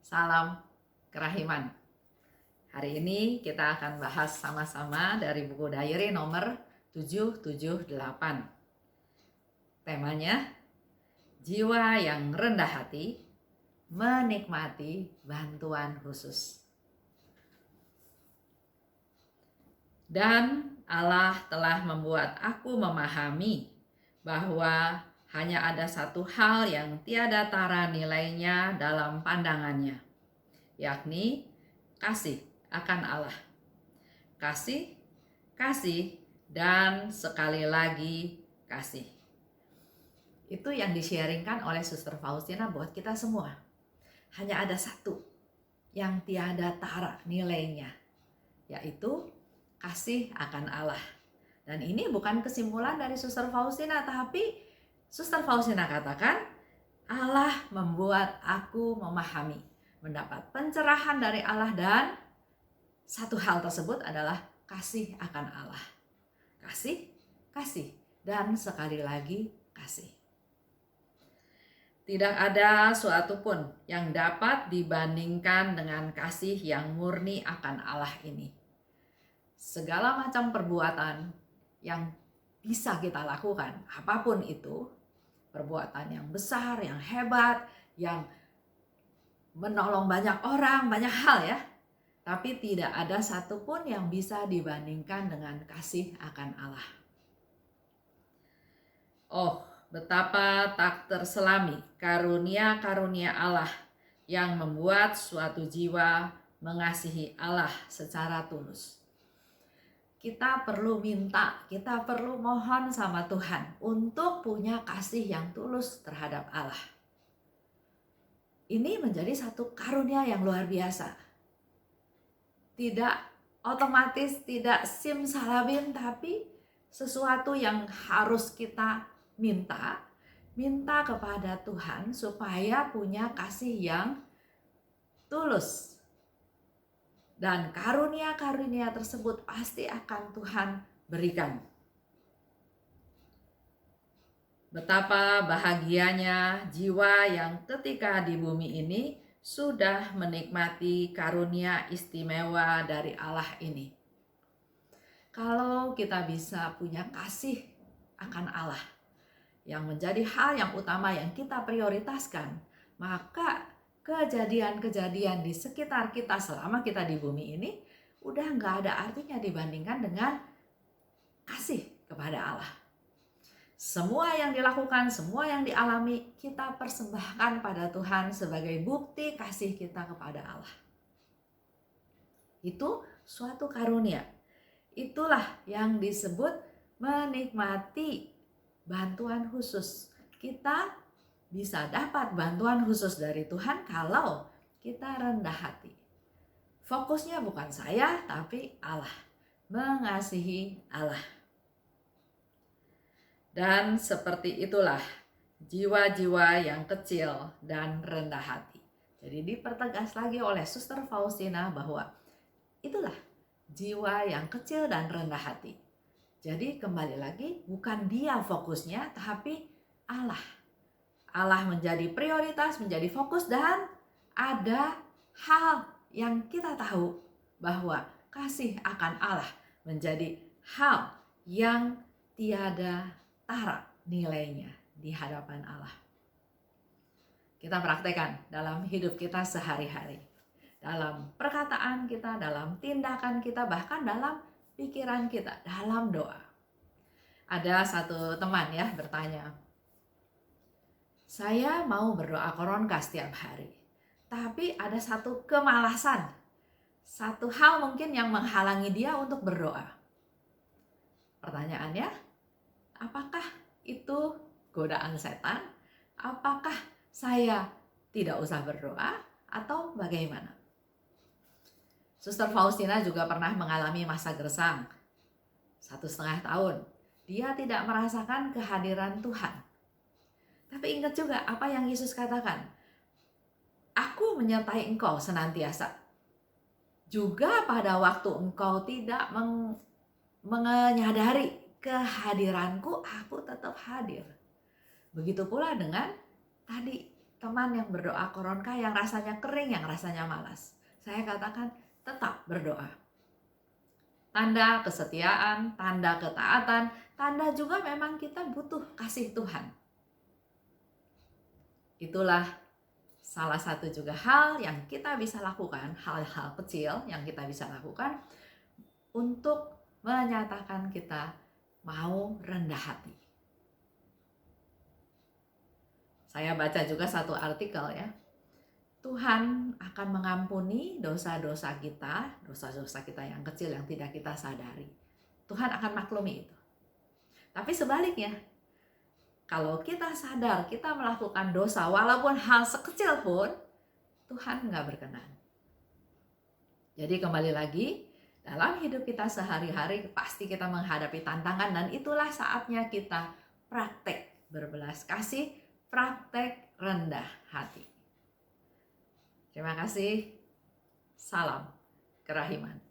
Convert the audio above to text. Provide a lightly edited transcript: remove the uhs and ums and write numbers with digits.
Salam Kerahiman. Hari ini kita akan bahas sama-sama dari buku diary nomor 778. Temanya, jiwa yang rendah hati menikmati bantuan khusus. Dan Allah telah membuat aku memahami bahwa hanya ada satu hal yang tiada tara nilainya dalam pandangannya, yakni kasih akan Allah. Kasih, kasih, dan sekali lagi kasih. Itu yang di-sharingkan oleh Suster Faustina buat kita semua. Hanya ada satu yang tiada tara nilainya, yaitu kasih akan Allah. Dan ini bukan kesimpulan dari Suster Faustina, tapi Suster Faustina katakan, Allah membuat aku memahami, mendapat pencerahan dari Allah, dan satu hal tersebut adalah kasih akan Allah. Kasih, kasih, dan sekali lagi kasih. Tidak ada suatu pun yang dapat dibandingkan dengan kasih yang murni akan Allah ini. Segala macam perbuatan yang bisa kita lakukan, apapun itu, perbuatan yang besar, yang hebat, yang menolong banyak orang, banyak hal ya, tapi tidak ada satupun yang bisa dibandingkan dengan kasih akan Allah. Oh, betapa tak terselami karunia-karunia Allah yang membuat suatu jiwa mengasihi Allah secara tulus. Kita perlu minta, kita perlu mohon sama Tuhan untuk punya kasih yang tulus terhadap Allah. Ini menjadi satu karunia yang luar biasa. Tidak otomatis, tidak simsalabim, tapi sesuatu yang harus kita minta kepada Tuhan supaya punya kasih yang tulus. Dan karunia-karunia tersebut pasti akan Tuhan berikan. Betapa bahagianya jiwa yang ketika di bumi ini sudah menikmati karunia istimewa dari Allah ini. Kalau kita bisa punya kasih akan Allah yang menjadi hal yang utama yang kita prioritaskan, maka kejadian-kejadian di sekitar kita selama kita di bumi ini udah nggak ada artinya dibandingkan dengan kasih kepada Allah. Semua yang dilakukan, semua yang dialami, kita persembahkan pada Tuhan sebagai bukti kasih kita kepada Allah. Itu suatu karunia. Itulah yang disebut menikmati bantuan khusus. Kita bisa dapat bantuan khusus dari Tuhan kalau kita rendah hati. Fokusnya bukan saya, tapi Allah. Mengasihi Allah. Dan seperti itulah jiwa-jiwa yang kecil dan rendah hati. Jadi dipertegas lagi oleh Suster Faustina bahwa itulah jiwa yang kecil dan rendah hati. Jadi kembali lagi, bukan dia fokusnya, tapi Allah. Allah menjadi prioritas, menjadi fokus, dan ada hal yang kita tahu bahwa kasih akan Allah menjadi hal yang tiada tara nilainya di hadapan Allah. Kita praktekkan dalam hidup kita sehari-hari, dalam perkataan kita, dalam tindakan kita, bahkan dalam pikiran kita, dalam doa. Ada satu teman ya bertanya, saya mau berdoa koronka setiap hari, tapi ada satu kemalasan, satu hal mungkin yang menghalangi dia untuk berdoa. Pertanyaannya, apakah itu godaan setan? Apakah saya tidak usah berdoa atau bagaimana? Suster Faustina juga pernah mengalami masa gersang 1,5 tahun. Dia tidak merasakan kehadiran Tuhan. Tapi ingat juga apa yang Yesus katakan. Aku menyertai engkau senantiasa. Juga pada waktu engkau tidak menyadari kehadiranku, aku tetap hadir. Begitu pula dengan tadi teman yang berdoa koronka yang rasanya kering, yang rasanya malas. Saya katakan tetap berdoa. Tanda kesetiaan, tanda ketaatan, tanda juga memang kita butuh kasih Tuhan. Itulah salah satu juga hal yang kita bisa lakukan, hal-hal kecil yang kita bisa lakukan untuk menyatakan kita mau rendah hati. Saya baca juga satu artikel ya. Tuhan akan mengampuni dosa-dosa kita yang kecil yang tidak kita sadari. Tuhan akan maklumi itu. Tapi sebaliknya, kalau kita sadar kita melakukan dosa walaupun hal sekecil pun, Tuhan nggak berkenan. Jadi kembali lagi, dalam hidup kita sehari-hari pasti kita menghadapi tantangan dan itulah saatnya kita praktek berbelas kasih, praktek rendah hati. Terima kasih. Salam kerahiman.